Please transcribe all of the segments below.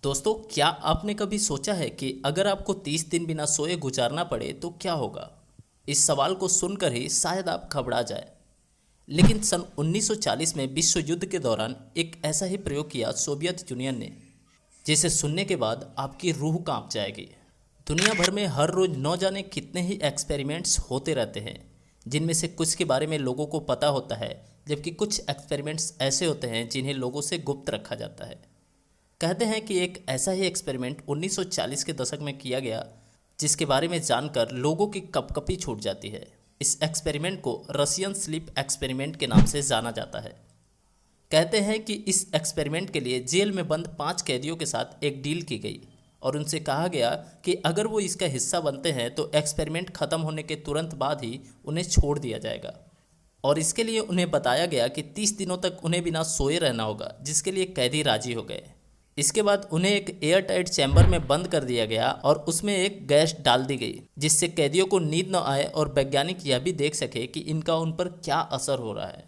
दोस्तों, क्या आपने कभी सोचा है कि अगर आपको 30 दिन बिना सोए गुजारना पड़े तो क्या होगा? इस सवाल को सुनकर ही शायद आप घबरा जाए। लेकिन सन 1940 में विश्व युद्ध के दौरान एक ऐसा ही प्रयोग किया सोवियत यूनियन ने, जिसे सुनने के बाद आपकी रूह कांप जाएगी। दुनिया भर में हर रोज न जाने कितने ही एक्सपेरिमेंट्स होते रहते हैं, जिनमें से कुछ के बारे में लोगों को पता होता है, जबकि कुछ एक्सपेरिमेंट्स ऐसे होते हैं जिन्हें लोगों से गुप्त रखा जाता है। कहते हैं कि एक ऐसा ही एक्सपेरिमेंट 1940 के दशक में किया गया, जिसके बारे में जानकर लोगों की कपकपी छूट जाती है। इस एक्सपेरिमेंट को रशियन स्लीप एक्सपेरिमेंट के नाम से जाना जाता है। कहते हैं कि इस एक्सपेरिमेंट के लिए जेल में बंद 5 कैदियों के साथ एक डील की गई और उनसे कहा गया कि अगर वो इसका हिस्सा बनते हैं तो एक्सपेरिमेंट खत्म होने के तुरंत बाद ही उन्हें छोड़ दिया जाएगा। और इसके लिए उन्हें बताया गया कि 30 दिनों तक उन्हें बिना सोए रहना होगा, जिसके लिए कैदी राजी हो गए। इसके बाद उन्हें एक एयर टाइट चैम्बर में बंद कर दिया गया और उसमें एक गैस डाल दी गई, जिससे कैदियों को नींद न आए और वैज्ञानिक यह भी देख सके कि इनका उन पर क्या असर हो रहा है।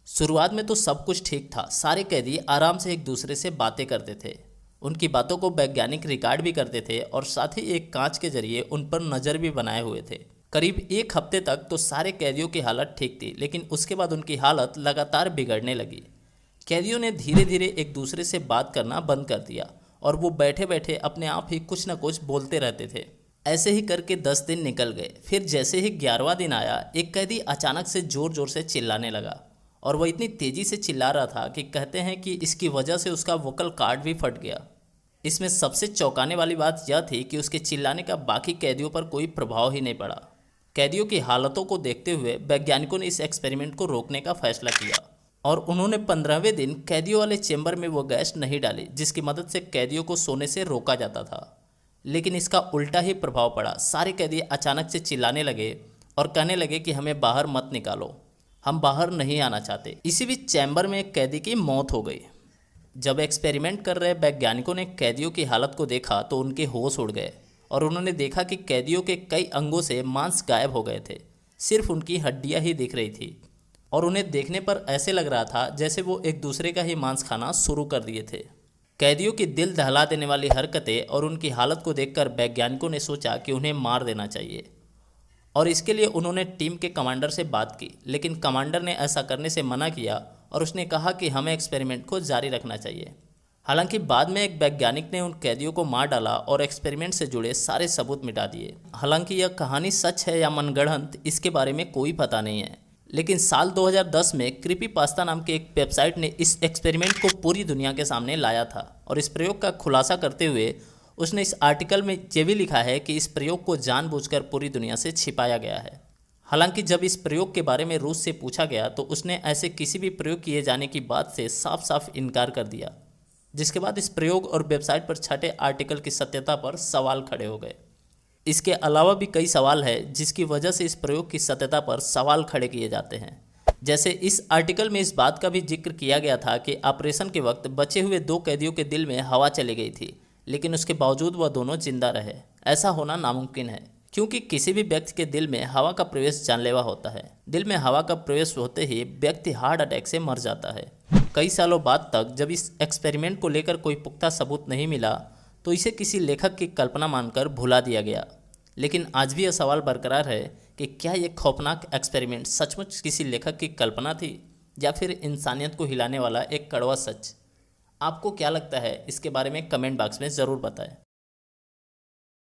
शुरुआत में तो सब कुछ ठीक था। सारे कैदी आराम से एक दूसरे से बातें करते थे। उनकी बातों को वैज्ञानिक रिकॉर्ड भी करते थे और साथ ही एक कांच के जरिए उन पर नज़र भी बनाए हुए थे। करीब एक हफ्ते तक तो सारे कैदियों की हालत ठीक थी, लेकिन उसके बाद उनकी हालत लगातार बिगड़ने लगी। कैदियों ने धीरे धीरे एक दूसरे से बात करना बंद कर दिया और वो बैठे बैठे अपने आप ही कुछ न कुछ बोलते रहते थे। ऐसे ही करके 10 दिन निकल गए। फिर जैसे ही 11वां दिन आया, एक कैदी अचानक से ज़ोर ज़ोर से चिल्लाने लगा और वह इतनी तेज़ी से चिल्ला रहा था कि कहते हैं कि इसकी वजह से उसका वोकल कार्ड भी फट गया। इसमें सबसे चौंकाने वाली बात यह थी कि उसके चिल्लाने का बाकी कैदियों पर कोई प्रभाव ही नहीं पड़ा। कैदियों की हालतों को देखते हुए वैज्ञानिकों ने इस एक्सपेरिमेंट को रोकने का फैसला किया और उन्होंने 15वें दिन कैदियों वाले चेंबर में वो गैस नहीं डाली, जिसकी मदद से कैदियों को सोने से रोका जाता था। लेकिन इसका उल्टा ही प्रभाव पड़ा। सारे कैदी अचानक से चिल्लाने लगे और कहने लगे कि हमें बाहर मत निकालो, हम बाहर नहीं आना चाहते। इसी बीच चैम्बर में एक कैदी की मौत हो गई। जब एक्सपेरिमेंट कर रहे वैज्ञानिकों ने कैदियों की हालत को देखा तो उनके होश उड़ गए और उन्होंने देखा कि कैदियों के कई अंगों से मांस गायब हो गए थे। सिर्फ उनकी हड्डियां ही दिख रही थी और उन्हें देखने पर ऐसे लग रहा था जैसे वो एक दूसरे का ही मांस खाना शुरू कर दिए थे। कैदियों की दिल दहला देने वाली हरकतें और उनकी हालत को देखकर वैज्ञानिकों ने सोचा कि उन्हें मार देना चाहिए और इसके लिए उन्होंने टीम के कमांडर से बात की। लेकिन कमांडर ने ऐसा करने से मना किया और उसने कहा कि हमें एक्सपेरिमेंट को जारी रखना चाहिए। हालांकि बाद में एक वैज्ञानिक ने उन कैदियों को मार डाला और एक्सपेरिमेंट से जुड़े सारे सबूत मिटा दिए। हालांकि यह कहानी सच है या मनगढ़ंत, इसके बारे में कोई पता नहीं है। लेकिन साल 2010 में क्रीपीपास्ता नाम के एक वेबसाइट ने इस एक्सपेरिमेंट को पूरी दुनिया के सामने लाया था और इस प्रयोग का खुलासा करते हुए उसने इस आर्टिकल में ये भी लिखा है कि इस प्रयोग को जानबूझकर पूरी दुनिया से छिपाया गया है। हालांकि जब इस प्रयोग के बारे में रूस से पूछा गया तो उसने ऐसे किसी भी प्रयोग किए जाने की बात से साफ साफ इनकार कर दिया, जिसके बाद इस प्रयोग और वेबसाइट पर छठे आर्टिकल की सत्यता पर सवाल खड़े हो गए। इसके अलावा भी कई सवाल है जिसकी वजह से इस प्रयोग की सत्यता पर सवाल खड़े किए जाते हैं। जैसे इस आर्टिकल में इस बात का भी जिक्र किया गया था कि ऑपरेशन के वक्त बचे हुए 2 कैदियों के दिल में हवा चली गई थी, लेकिन उसके बावजूद वह दोनों जिंदा रहे। ऐसा होना नामुमकिन है, क्योंकि किसी भी व्यक्ति के दिल में हवा का प्रवेश जानलेवा होता है। दिल में हवा का प्रवेश होते ही व्यक्ति हार्ट अटैक से मर जाता है। कई सालों बाद तक जब इस एक्सपेरिमेंट को लेकर कोई पुख्ता सबूत नहीं मिला तो इसे किसी लेखक की कल्पना मानकर भुला दिया गया। लेकिन आज भी यह सवाल बरकरार है कि क्या यह खौफनाक एक्सपेरिमेंट सचमुच किसी लेखक की कल्पना थी या फिर इंसानियत को हिलाने वाला एक कड़वा सच। आपको क्या लगता है, इसके बारे में कमेंट बॉक्स में ज़रूर बताएं।